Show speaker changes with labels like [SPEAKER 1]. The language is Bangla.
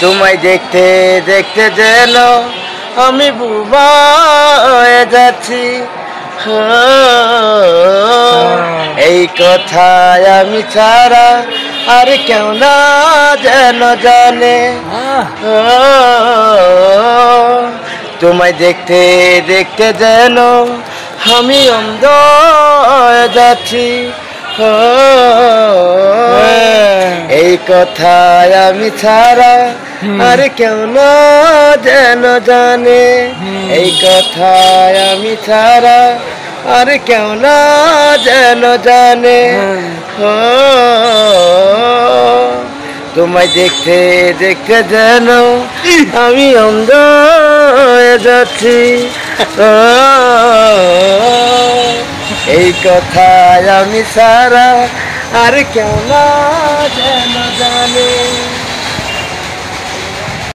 [SPEAKER 1] তোমায় দেখতে দেখতে যেন আমি বুবা হয়ে যাচ্ছি। এই কথায় আমি ছাড়া আর কেউ না যেন জানে। তোমায় দেখতে দেখতে যেন আমি অন্ধ হয়ে যাচ্ছি। এই কথায় আমি ছাড়া আর কেউ না যেন জানে। এই কথায় আমি ছাড়া আর কেউ না যেন জানে। তোমায় দেখতে দেখতে যেন আমি অন্ধ হয়ে যাচ্ছি। এই কথায় আমি ছাড়া আর কেউ না যেন